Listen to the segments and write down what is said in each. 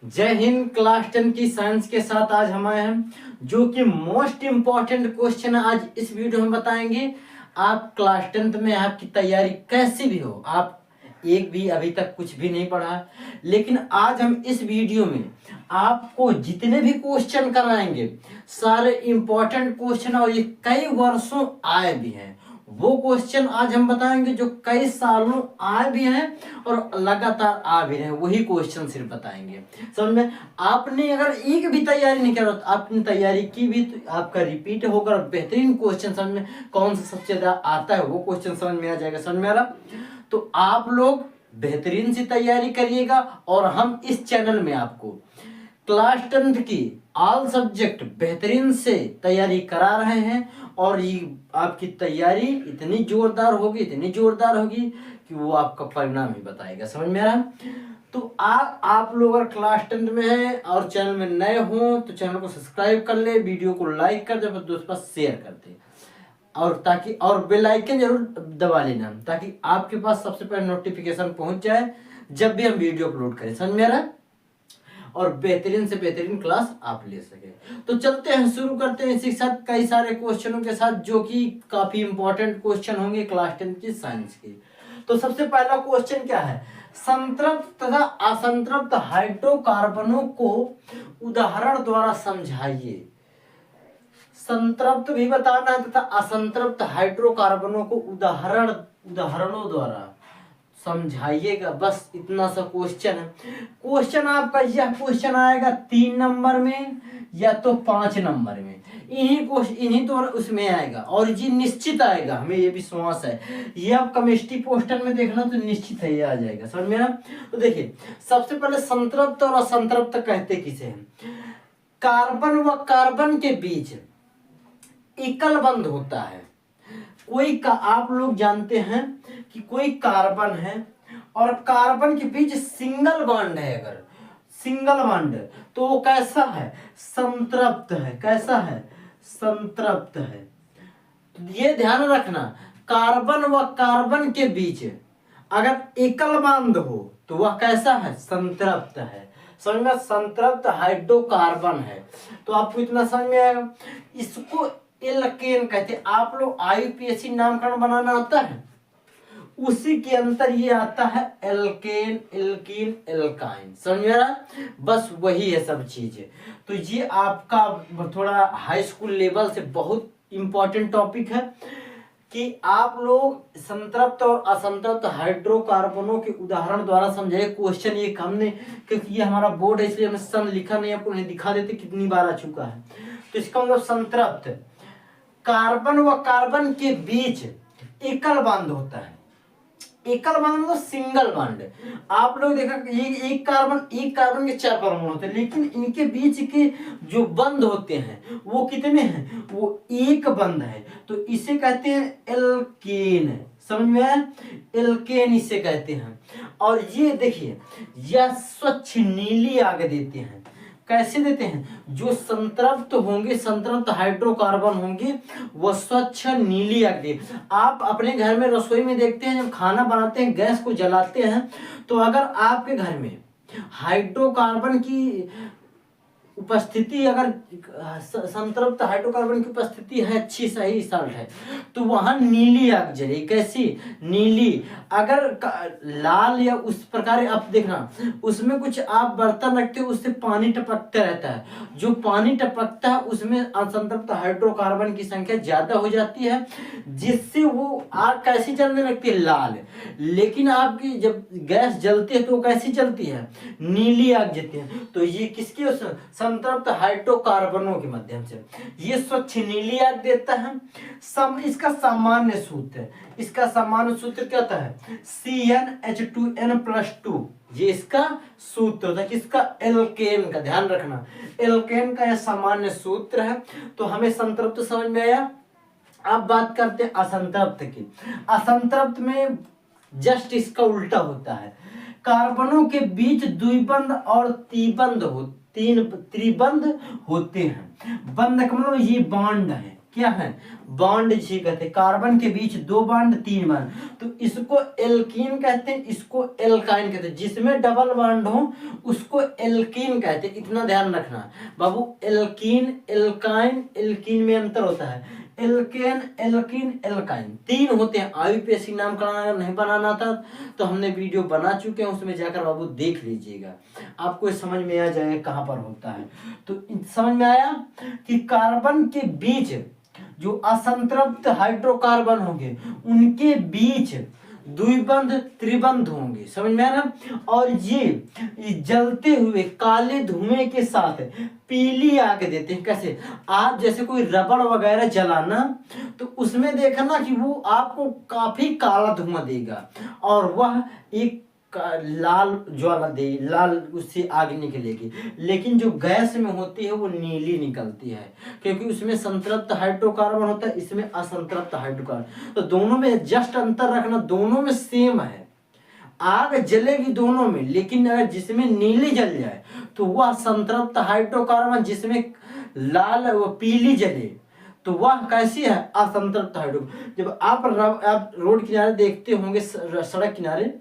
जय हिंद। क्लास 10 की साइंस के साथ आज हम आए हैं जो कि मोस्ट इम्पॉर्टेंट क्वेश्चन आज इस वीडियो में बताएंगे। आप क्लास 10th में आपकी तैयारी कैसी भी हो, आप एक भी अभी तक कुछ भी नहीं पढ़ा, लेकिन आज हम इस वीडियो में आपको जितने भी क्वेश्चन कराएंगे सारे इम्पोर्टेंट क्वेश्चन और ये कई वर्षों आए भी हैं, वो क्वेश्चन आज हम बताएंगे जो कई सालों आए भी हैं और लगातार आ भी रहे हैं, वही क्वेश्चन सिर्फ बताएंगे। समझ में? आपने अगर एक भी तैयारी नहीं करा तो आपने तैयारी की भी तो आपका रिपीट होकर बेहतरीन क्वेश्चन समझ में कौन सा सबसे ज्यादा आता है वो क्वेश्चन समझ में आ जाएगा। समझ में आ रहा? तो आप लोग बेहतरीन सी तैयारी करिएगा और हम इस चैनल में आपको क्लास 10th की ऑल सब्जेक्ट बेहतरीन से तैयारी करा रहे हैं और ये आपकी तैयारी इतनी जोरदार होगी कि वो आपका परिणाम ही बताएगा। समझ में आ रहा? तो आप लोग अगर क्लास 10th में हैं और चैनल में नए हो तो चैनल को सब्सक्राइब कर ले, वीडियो को लाइक कर दे, फिर दोस्त पास शेयर कर दे और ताकि और बेल आइकन जरूर दबा लेना ताकि आपके पास सबसे पहले नोटिफिकेशन पहुंच जाए जब भी हम वीडियो अपलोड करें। समझ में आ रहा है? और बेहतरीन से बेहतरीन क्लास आप ले सके। तो चलते हैं, शुरू करते हैं इसी के साथ कई सारे क्वेश्चनों के साथ जो कि काफी इंपॉर्टेंट क्वेश्चन होंगे क्लास 10 की साइंस की। तो सबसे पहला क्वेश्चन क्या है? संतृप्त तथा असंतृप्त हाइड्रोकार्बनों को उदाहरण द्वारा समझाइए। संतृप्त भी बताना है तथा असंतृप्त हाइड्रोकार्बनों को उदाहरणों द्वारा समझाइएगा। बस इतना सा क्वेश्चन है। क्वेश्चन आपका यह क्वेश्चन आएगा 3 नंबर में या तो 5 नंबर में, इन्हीं तो उसमें आएगा और ये निश्चित आएगा, हमें ये विश्वास है। ये आप केमिस्ट्री पोस्टर में देखना तो निश्चित है ये आ जाएगा। समझ में ना? तो देखिए सबसे पहले संतृप्त और असंतृप्त कहते किसे हैं? कार्बन व कार्बन के बीच एकल बंध होता है। आप लोग जानते हैं कि कोई कार्बन है और कार्बन के बीच सिंगल बॉन्ड है, अगर सिंगल बॉन्ड तो वो कैसा है? संतृप्त है। कैसा है? संतृप्त है। ये ध्यान रखना, कार्बन व कार्बन के बीच अगर एकल बॉन्ड हो तो वह कैसा है? संतृप्त है। समझ में? संतृप्त हाइड्रोकार्बन है। तो आपको इतना समझ में आएगा। इसको एल्केन कहते हैं। आप लोग आईयूपीएसी नामकरण बनाना आता है, उसी के अंतर ये आता है एल्केन, एल्कीन, एल्काइन। समझ में आ रहा? बस वही है सब चीजें। तो ये आपका थोड़ा हाई स्कूल लेवल से बहुत इंपॉर्टेंट टॉपिक है कि आप लोग संतृप्त और असंतृप्त हाइड्रोकार्बनों के उदाहरण द्वारा समझाइए। क्वेश्चन ये हमने, क्योंकि ये हमारा बोर्ड है इसलिए हमने सन लिखा नहीं, आपको नहीं दिखा देते कितनी बार आ चुका है। तो इसका मतलब संतृप्त कार्बन व कार्बन के बीच एकल बॉन्ड होता है। एकल बॉन्ड मतलब सिंगल बॉन्ड। आप लोग देखा ये एक कार्बन के 4 परमाणु होते हैं, लेकिन इनके बीच के जो बंध होते हैं वो कितने हैं? वो एक बंध है। तो इसे कहते हैं एल्केन। समझ में आया? एल्केन इसे कहते हैं। और ये देखिए यह स्वच्छ नीली आग देते हैं। कैसे देते हैं? जो संतृप्त होंगे, संतृप्त हाइड्रोकार्बन होंगे वो स्वच्छ नीली आग दे। आप अपने घर में रसोई में देखते हैं, जब खाना बनाते हैं गैस को जलाते हैं तो अगर आपके घर में हाइड्रोकार्बन की उपस्थिति, अगर संतृप्त हाइड्रोकार्बन की उपस्थिति है, अच्छी सही साल्ट है, तो वहां नीली आग जले। कैसी? नीली। अगर लाल या उस प्रकार आप देखना, उसमें कुछ आप बर्तन रखते हो उससे पानी टपकता रहता है, जो पानी टपकता है उसमें असंतृप्त हाइड्रोकार्बन की संख्या ज्यादा हो जाती है, जिससे वो आग कैसी जलने लगती है? लाल। लेकिन आपकी जब गैस जलती है तो कैसी जलती है? नीली आग जलती है। तो ये किसकी? संतृप्त हाइड्रोकार्बनों के माध्यम से ये स्वच्छ नीली आग देता है। इसका सामान्य सूत्र क्या होता है? CnH2n+2। ये इसका सूत्र होता है। किसका? एल्केन का। ध्यान रखना, एल्केन का यह सामान्य सूत्र है। तो हमें संतृप्त समझ में आया। अब बात करते हैं असंतृप्त की। असंतृप्त में जस्ट इसका उल्टा होता है। कार्बनों के बीच द्विबंध और त्रिबंध त्रिबंध होते हैं। बंध का मतलब ये बॉन्ड है, क्या है, बॉन्ड जिसे कहते हैं। कार्बन के बीच 2 बॉन्ड 3 बॉन्ड, तो इसको एल्कीन कहते हैं, इसको एल्काइन कहते हैं। जिसमें डबल बॉन्ड हो उसको एल्कीन कहते हैं, इतना ध्यान रखना बाबू। एल्कीन, एल्काइन, एल्कीन में अंतर होता है। एल्केन, एल्कीन, एल्काइन 3 होते हैं। आईयूपीएसी नाम का नहीं बनाना था तो हमने वीडियो बना चुके हैं, उसमें जाकर बाबू देख लीजिएगा, आपको समझ में आ जाएगा कहाँ पर होता है। तो समझ में आया कि कार्बन के बीच जो असंतृप्त हाइड्रोकार्बन होंगे उनके बीच द्विबंध त्रिबंध होंगे, समझ में आ रहा। और ये जलते हुए काले धुएं के साथ पीली आग देते हैं। कैसे, आप जैसे कोई रबड़ वगैरह जलाना तो उसमें देखना कि वो आपको काफी काला धुआं देगा और वह एक लाल ज्वाला दे, लाल उससे आग निकलेगी। लेकिन जो गैस में होती है वो नीली निकलती है, क्योंकि उसमें संतृप्त हाइड्रोकार्बन होता है, इसमें असंतृप्त हाइड्रोकार्बन। तो दोनों में जस्ट अंतर रखना, दोनों में सेम है, आग जलेगी दोनों में, लेकिन अगर जिसमें नीली जल जाए तो वह संतृप्त हाइड्रोकार्बन, जिसमें लाल वो पीली जले तो वह कैसी है, असंतृप्त हाइड्रोकार्बन। जब आप रोड किनारे देखते होंगे, सड़क किनारे,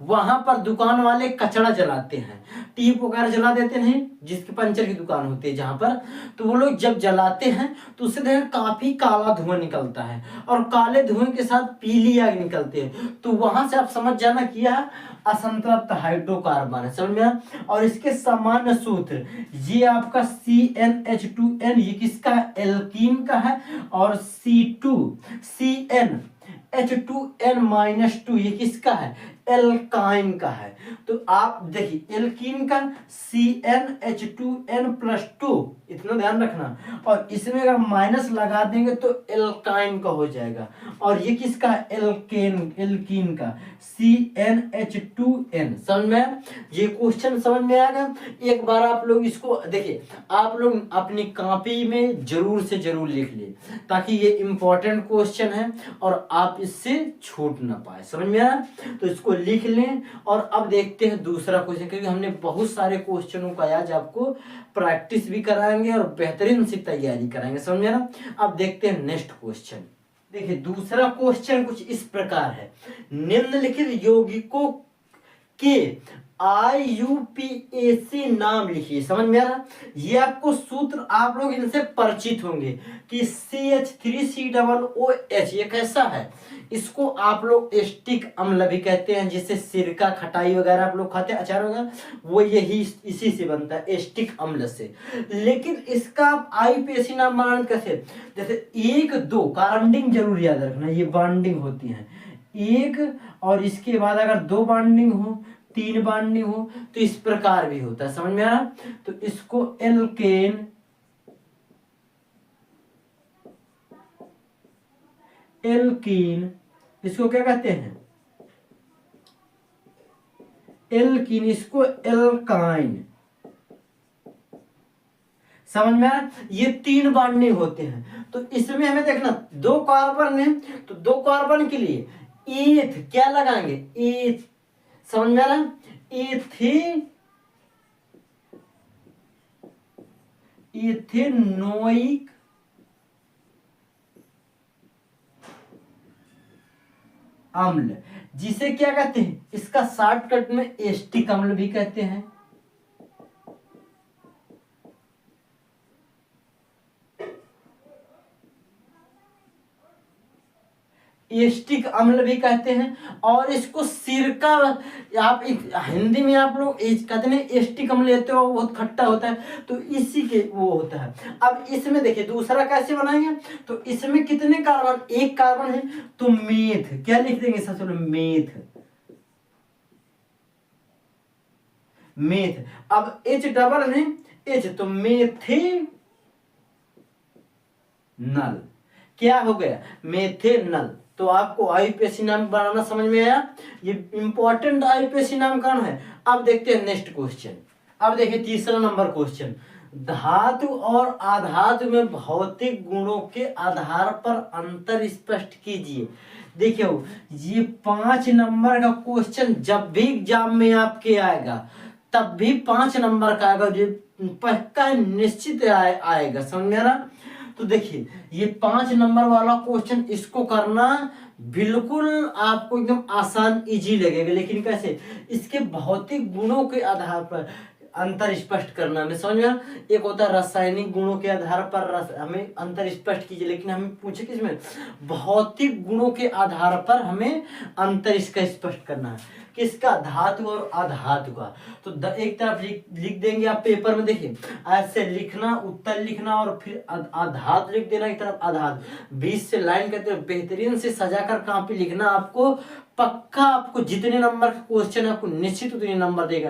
वहां पर दुकान वाले कचरा जलाते हैं, टीप वगैरह जला देते हैं, जिसकी पंचर की दुकान होती है जहां पर, तो वो लोग जब जलाते हैं तो उससे देखा काफी काला धुआं निकलता है और काले धुएं के साथ पीली आग निकलती है। तो वहां से आप समझ जाना कि यह असंतृप्त हाइड्रोकार्बन है, समझ में। और इसके सामान्य सूत्र, ये आपका CnH2n, ये किसका है, एल्कीन का है, और C2H2n-2 ये किसका है, एल्काइन का है। तो आप देखिए एल्कीन का CnH2n+2, इतना ध्यान रखना, और इसमें अगर माइनस लगा देंगे तो एल्काइन का हो जाएगा। और ये किसका, एल्कीन का CnH2n, समझ में। ये क्वेश्चन समझ में आएगा। एक बार आप लोग इसको देखिए, आप लोग अपनी कॉपी में जरूर से जरूर लिख ले, ताकि ये इंपॉर्टेंट क्वेश्चन है और आप इससे छूट ना पाए, समझ में आया। तो इसको लिख लें और अब देखते हैं दूसरा क्वेश्चन, क्योंकि हमने बहुत सारे क्वेश्चनों का आज आपको प्रैक्टिस भी कराएंगे और बेहतरीन सी तैयारी कराएंगे, समझ में ना। अब देखते हैं नेक्स्ट क्वेश्चन। देखिए दूसरा क्वेश्चन कुछ इस प्रकार है, निम्नलिखित यौगिकों के IUPAC नाम लिखिए, समझ में आ रहा। ये आपको सूत्र, आप लोग इनसे परिचित होंगे कि CH3COOH ये कैसा है, इसको आप लोग एस्टिक अम्ल भी कहते हैं, जिससे सिरका खटाई वगैरह आप लोग खाते हैं, अचार वगैरह, वो यही इसी से बनता है, एस्टिक अम्ल से। लेकिन इसका आप IUPAC नाम बनाना कैसे, जैसे 1 2 बॉन्डिंग जरूर याद रखना, ये बॉन्डिंग होती है 1, और इसके बाद अगर 2 बॉन्डिंग हो, 3 बॉन्डिंग हो, तो इस प्रकार भी होता है, समझ में आ रहा। तो इसको एल्केन, एल्कीन, इसको क्या कहते हैं, एल्कीन, इसको एल्काइन, समझ में आ। ये 3 बॉन्डिंग होते हैं। तो इसमें हमें देखना 2 कार्बन है, तो 2 कार्बन के लिए एथ क्या लगाएंगे, एथ, समझ में आ रहा, इथेनोइक अम्ल, जिसे क्या कहते हैं, इसका शॉर्टकट में एस्टिक अम्ल भी कहते हैं। एस्टिक अम्ल भी कहते हैं। और इसको सिरका, आप हिंदी में आप लोग कहते हैं एस्टिक अम्ल लेते हो, बहुत खट्टा होता है, तो इसी के वो होता है। अब इसमें देखिए दूसरा कैसे बनाएंगे, तो इसमें कितने कार्बन, 1 कार्बन है, तो मेथ क्या लिख देंगे सबसे पहले, मेथ। अब H डबल है, H, तो मेथेनल, क्या हो गया, मेथेनल। तो आपको IUPAC नाम बनाना समझ में आया, ये इंपॉर्टेंट IUPAC नामकरण है। अब देखते हैं नेक्स्ट क्वेश्चन। अब देखिए तीसरा नंबर क्वेश्चन, धातु और अधातु में भौतिक गुणों के आधार पर अंतर स्पष्ट कीजिए। देखिए ये 5 नंबर का क्वेश्चन जब भी एग्जाम में आपके आएगा तब भी 5 नंबर का आएगा, जो पक्का निश्चित आएगा, समझ में आ रहा। तो देखिए ये 5 नंबर वाला क्वेश्चन, इसको करना बिल्कुल आपको एकदम आसान इजी लगेगा, लेकिन कैसे, इसके भौतिक गुणों के आधार पर अंतर स्पष्ट करना हमें समझ में। एक होता है रासायनिक गुणों के आधार पर हमें अंतर स्पष्ट कीजिए, लेकिन हमें पूछे किसमें, भौतिक गुणों के आधार पर हमें अंतर इसका स्पष्ट करना है। किसका, धातु और अधातु का। तो एक तरफ लिख देंगे आप पेपर में, देखिए ऐसे लिखना, उत्तर लिखना और फिर अधातु लिख देना, एक तरफ अधातु, बीच से लाइन करते हुए बेहतरीन से सजाकर कॉपी लिखना। आपको पक्का, आपको जितने नंबर का क्वेश्चन है आपको निश्चित उतने नंबर देगा,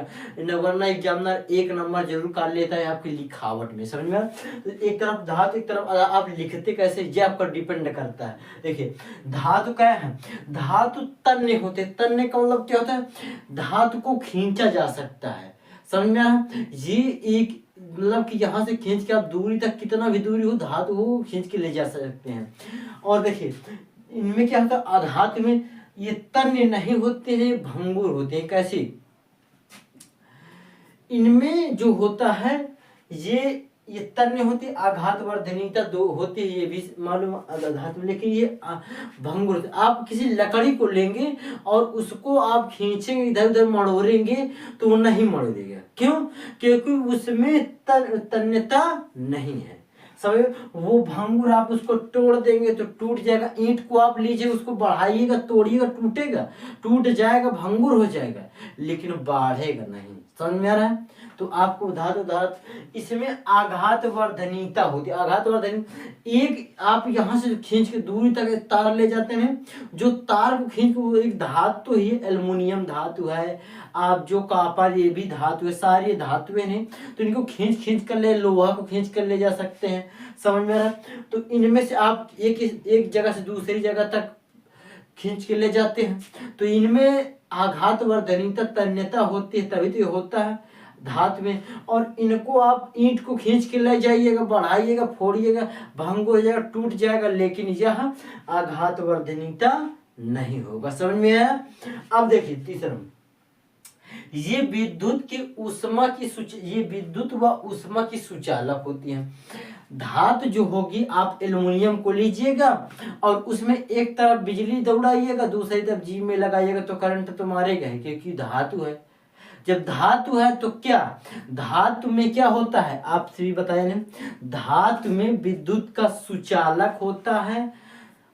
वरना एग्जामिनर 1 नंबर जरूर काट लेता है आपकी लिखावट में, समझ में। तो एक तरफ धातु, एक तरफ आप लिखते कैसे, ये आपका डिपेंड करता है। देखिए धातु क्या है, धातु तन्य होते, तन्य का मतलब क्या होता है, धातु को खींचा जा सकता है, समझ में। ये एक मतलब कि यहाँ से खींच के आप दूरी तक, कितना भी दूरी हो, धातु को खींच के ले जा सकते हैं। और देखिए इनमें क्या होता है, अधातु में ये तन्य नहीं होते हैं, भंगुर होते हैं। कैसे, इनमें जो होता है ये तन्य होती, आघात वर्धनीयता 2 होती है, ये भी मालूम धातु, लेकिन ये भंगुर। आप किसी लकड़ी को लेंगे और उसको आप खींचेंगे, इधर उधर मड़ोड़ेंगे तो वो नहीं मड़ोड़ेगा। क्यों, क्योंकि उसमें तन्यता नहीं है, समझ। वो भंगुर, आप उसको तोड़ देंगे तो टूट जाएगा। ईंट को आप लीजिए, उसको बढ़ाइएगा, तोड़िएगा, टूटेगा, टूट जाएगा, भंगुर हो जाएगा, लेकिन बढ़ेगा नहीं, समझ में आ रहा है। तो आपको धातु इसमें आघात वर्धनीयता होती है। आघात वर्धनी, एक आप यहाँ से खींच के दूरी तक तार ले जाते हैं, जो तार को खींच के, वो एक धातु ही, एल्युमिनियम धातु है, आप जो कॉपर, ये भी धातु है, सारी धातुएं हैं। तो इनको खींच कर ले, लोहा को खींच कर ले जा सकते हैं, समझ में आ रहा है। तो इनमें से आप एक जगह से दूसरी जगह तक खींच के ले जाते हैं, तो इनमें आघात वर्धनीयता, तन्यता होती है, तभी तो ये होता है धातु में। और इनको आप ईंट को खींच के ले जाइएगा, बढ़ाइएगा, फोड़िएगा, भंग हो जाएगा, टूट जाएगा, लेकिन यह आघात वर्धनीयता नहीं होगा, समझ में आया। अब देखिए तीसरा, ये विद्युत की ऊष्मा की ये विद्युत व ऊष्मा की सुचालक होती है। धातु जो होगी, आप एल्युमिनियम को लीजिएगा और उसमें एक तरफ बिजली दौड़ाइएगा, दूसरी तरफ जीव में लगाइएगा, तो करंट तो मारेगा ही, क्योंकि धातु है। जब धातु है तो क्या, धातु में क्या होता है, आपसे भी बताया ना, धातु में विद्युत का सुचालक होता है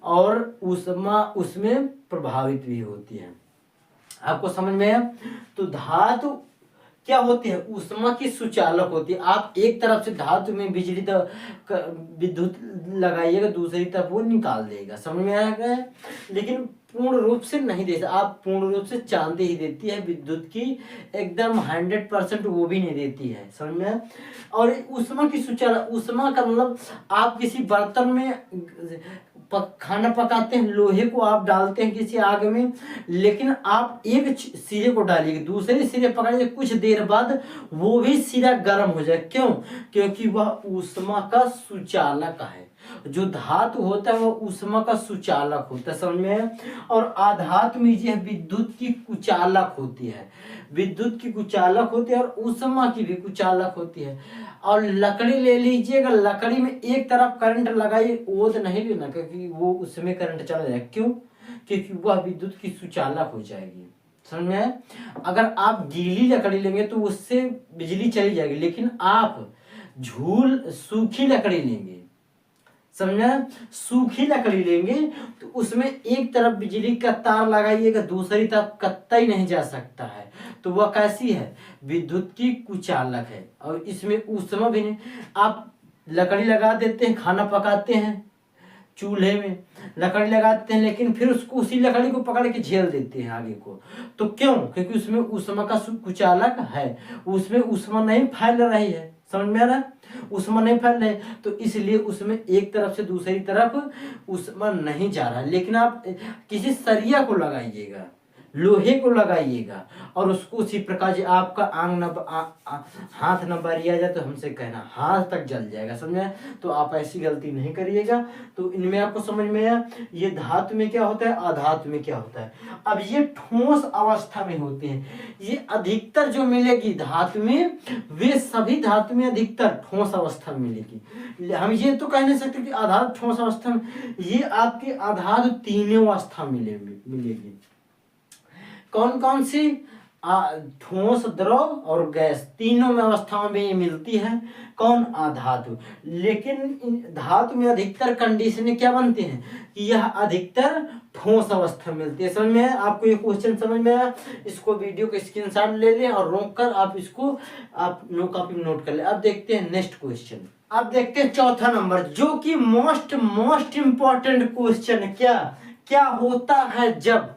और ऊष्मा उसमें प्रभावित भी होती है। आपको समझ में आया। तो धातु क्या होती है, ऊष्मा की सुचालक होती है। आप एक तरफ से धातु में बिजली विद्युत लगाइएगा, दूसरी तरफ वो निकाल देगा, समझ में आएगा। लेकिन पूर्ण रूप से नहीं देता, आप पूर्ण रूप से चांदी ही देती है विद्युत की, एकदम 100% वो भी नहीं देती है, समझ में। और ऊष्मा की सुचालक, ऊष्मा का मतलब आप किसी बर्तन में खाना पकाते हैं, लोहे को आप डालते हैं किसी आग में, लेकिन आप एक सिरे को डालिए, दूसरे सिरे पकाइए, कुछ देर बाद वो भी सिरा गर्म हो जाए। क्यों, क्योंकि वह ऊष्मा का सुचालक है। जो धातु होता है वह ऊष्मा का सुचालक होता है, समझ में। और आधातु में यह विद्युत की कुचालक होती है, विद्युत की कुचालक होती है और ऊष्मा की भी कुचालक होती है। और लकड़ी ले लीजिएगा, लकड़ी में एक तरफ करंट लगाइए, वो तो नहीं लेना, क्योंकि वो उसमें करंट चला जाएगा। क्यों, क्योंकि वह विद्युत की सुचालक हो जाएगी, समझ में आया। अगर आप गीली लकड़ी लेंगे तो उससे बिजली चली जाएगी, लेकिन आप सूखी लकड़ी लेंगे, समझा, सूखी लकड़ी लेंगे तो उसमें एक तरफ बिजली का तार लगाइएगा, दूसरी तरफ कतई नहीं जा सकता है, तो वह कैसी है, विद्युत की कुचालक है। और इसमें ऊष्मा भी नहीं। आप लकड़ी लगा देते हैं, खाना पकाते हैं, चूल्हे में लकड़ी लगाते हैं, लेकिन फिर उसको उसी लकड़ी को पकड़ के झेल देते हैं आगे को, तो क्यों, क्योंकि उसमें ऊष्मा का कुचालक है, उसमें ऊष्मा नहीं फैल रही है, समझ में आ रहा है, ऊष्मा नहीं फैल रही, तो इसलिए उसमें एक तरफ से दूसरी तरफ ऊष्मा नहीं जा रहा है। लेकिन आप किसी सरिया को लगाइएगा, लोहे को लगाइएगा और उसको उसी प्रकार जो आपका हाथ न बारिया जाए तो हमसे कहना, हाथ तक जल जाएगा, समझे। तो आप ऐसी गलती नहीं करिएगा। तो इनमें आपको समझ में आया ये धातु में क्या होता है, अधातु में क्या होता है। अब ये ठोस अवस्था में होते हैं, ये अधिकतर जो मिलेगी धातु में, वे सभी धातु में अधिकतर ठोस अवस्था में मिलेगी। हम ये तो कह नहीं सकते कि अधातु ठोस अवस्था में, ये आपके अधातु तीनों अवस्था मिलेगी। कौन कौन सी, ठोस, द्रव और गैस, तीनों में अवस्थाओं में ये मिलती है। कौन, अधातु। लेकिन धातु में अधिकतर कंडीशनें क्या बनती हैं कि यह अधिकतर ठोस अवस्था में मिलती है। समझ में आया आपको ये क्वेश्चन, समझ में आया। इसको वीडियो को स्क्रीनशॉट ले लें और रोक कर आप इसको आप नो कॉपी में नोट कर ले। अब देखते हैं नेक्स्ट क्वेश्चन। अब देखते हैं चौथा नंबर, जो कि मोस्ट इंपॉर्टेंट क्वेश्चन। क्या होता है जब,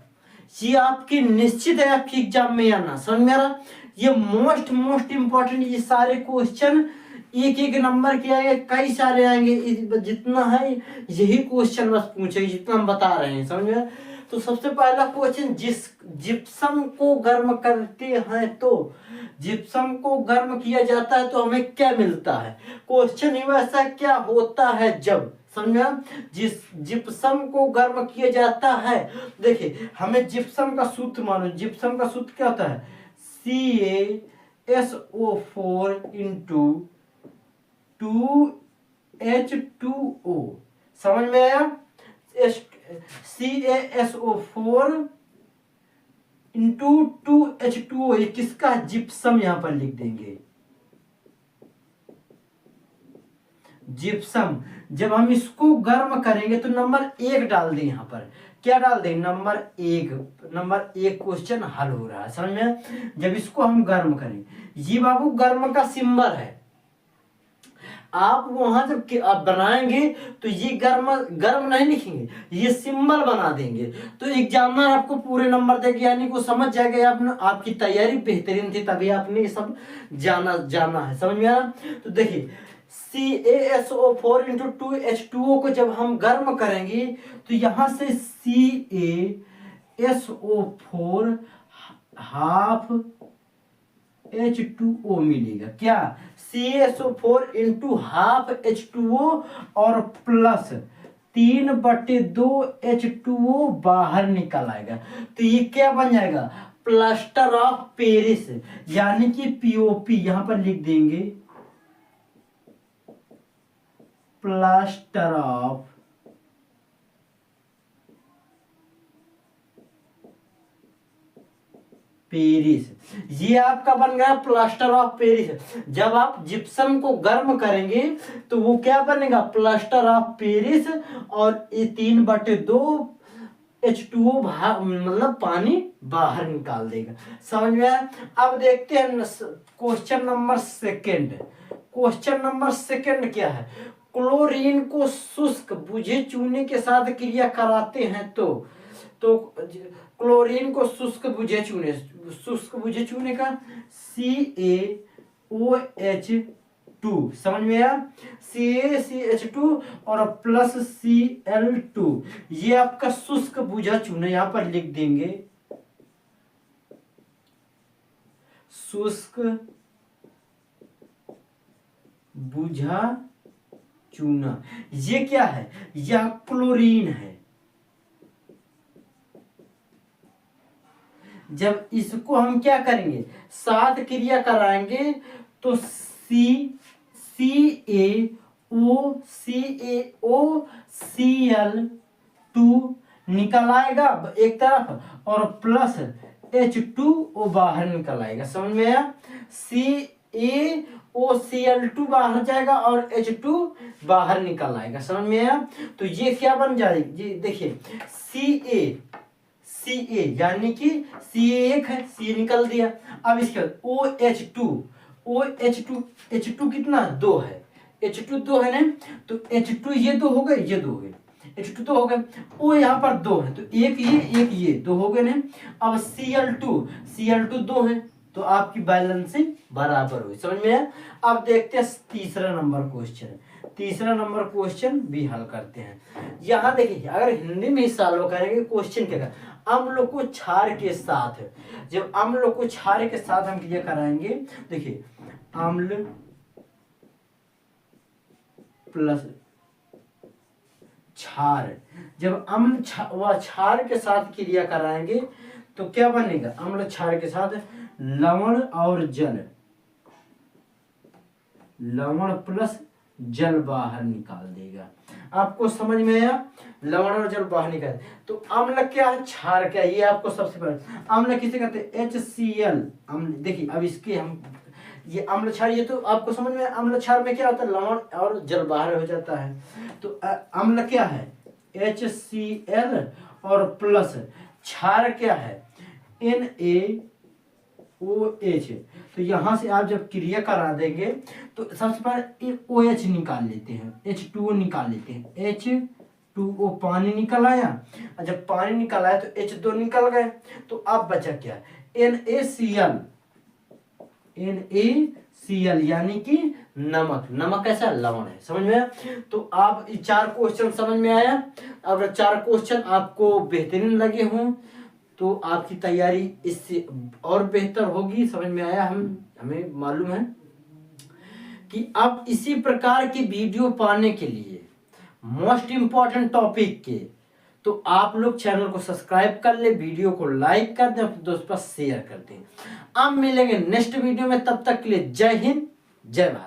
ये आपकी निश्चित है आपकी एग्जाम में आना, समझ में आ रहा। ये मोस्ट इंपॉर्टेंट, ये सारे क्वेश्चन एक एक नंबर के आएंगे, कई सारे आएंगे, जितना है यही क्वेश्चन बस पूछेगी जितना हम बता रहे हैं, समझ में। तो सबसे पहला क्वेश्चन, जिप्सम को गर्म करते हैं तो, जिप्सम को गर्म किया जाता है तो हमें क्या मिलता है। क्वेश्चन ही वैसा, क्या होता है जब, समझा। जिप्सम को गर्म किया जाता है, देखिए हमें जिप्सम का सूत्र मालूम। जिप्सम का सूत्र क्या होता है, CaSO4 × 2H2O, समझ में आया। CaSO4 × 2H2O, ये किसका, जिप्सम, यहां पर लिख देंगे जिप्सम। जब हम इसको गर्म करेंगे तो नंबर 1 डाल दें, यहां पर क्या डाल दें, नंबर 1। नंबर 1 क्वेश्चन हल हो रहा है, समझ में। जब इसको हम गर्म करें, ये बाबू गर्म का सिंबल है। आप वहां जब आप बनाएंगे तो ये गर्म नहीं लिखेंगे, ये सिंबल बना देंगे तो एग्जामिनर आपको पूरे नंबर देगा, यानी को समझ जाएगा आपकी तैयारी बेहतरीन थी, तभी आपने ये सब जाना है, समझ में आया। तो देखिए CaSO4 × 2H2O को जब हम गर्म करेंगे तो यहां से CaSO4 हाफ H2O मिलेगा। क्या, CaSO4 × हाफ H2O और प्लस 3/2 H2O बाहर निकल आएगा। तो ये क्या बन जाएगा, प्लास्टर ऑफ पेरिस, यानी कि POP, यहां पर लिख देंगे प्लास्टर ऑफ पेरिस। ये आपका बन गया प्लास्टर ऑफ पेरिस। जब आप जिप्सम को गर्म करेंगे तो वो क्या बनेगा, प्लास्टर ऑफ पेरिस, और ये 3/2 H2O मतलब पानी बाहर निकाल देगा, समझ में आया। अब देखते हैं question number second. Question number second क्या है, क्लोरीन को शुष्क बुझे चूने के साथ क्रिया कराते हैं तो क्लोरीन को शुष्क बुझे चूने का CaOH2, समझ में आया, CaCH2 और प्लस Cl2, ये आपका शुष्क बुझा चूना, यहां पर लिख देंगे शुष्क बुझा चूना। ये क्या है, यह क्लोरीन है। जब इसको हम क्या करेंगे, साथ क्रिया कराएंगे तो CaOCl2 निकल आएगा एक तरफ और प्लस H2O बाहर निकल आएगा, समझ में आया। CaOCl2 बाहर जाएगा और H2 बाहर निकल आएगा, समझ में आया। तो ये क्या बन जाएगी, ये देखिए Ca यानी कि Ca1 है, C निकल दिया। अब इसके बाद H2 कितना, 2 है, H2 2 है ना, तो H2 ये 2 हो गए, ये 2 हो गए, H2 2 हो गए, O यहाँ पर 2 है तो एक ये 2 हो गए ना। अब Cl2 2 है तो आपकी बैलेंसिंग बराबर हुई, समझ में आया। अब देखते हैं तीसरा नंबर क्वेश्चन भी हल करते हैं। यहाँ देखिए, अगर हिंदी में ही सॉल्व करेंगे क्वेश्चन क्या, अम्ल को क्षार के साथ, जब अम्ल को क्षार के साथ हम क्रिया कराएंगे, देखिए अम्ल प्लस क्षार, जब अम्ल व क्षार के साथ क्रिया कराएंगे तो क्या बनेगा, अम्ल क्षार के साथ लवण और जल, लवण प्लस जल बाहर निकाल देगा। आपको समझ में आया, लवण और जल बाहर निकाल। तो अम्ल क्या है, क्षार क्या है, ये आपको सबसे पहले अम्ल किसे कहते हैं, HCl अम्ल। देखिए अब इसके हम ये अम्ल क्षार, ये तो आपको समझ में, अम्ल क्षार में क्या होता है, लवण और जल बाहर हो जाता है। तो अम्ल क्या है HCl और प्लस क्षार क्या है NaOH। तो यहां से आप जब क्रिया करा देंगे तो सबसे पहले OH निकाल लेते हैं, H2O निकाल लेते हैं, H2O पानी निकल आया, और जब पानी निकल आया तो H2 निकल गए, तो अब बचा क्या NaCl, NaCl यानी कि नमक। नमक कैसा, लवण है, समझ में आया। तो आप 4 क्वेश्चन समझ में आया। अगर 4 क्वेश्चन आपको बेहतरीन लगे हों तो आपकी तैयारी इससे और बेहतर होगी, समझ में आया। हमें मालूम है कि अब इसी प्रकार की वीडियो पाने के लिए मोस्ट इम्पॉर्टेंट टॉपिक के, तो आप लोग चैनल को सब्सक्राइब कर ले, वीडियो को लाइक कर दें, अपने दोस्त पर शेयर कर दें। अब मिलेंगे नेक्स्ट वीडियो में, तब तक के लिए जय हिंद जय भारत।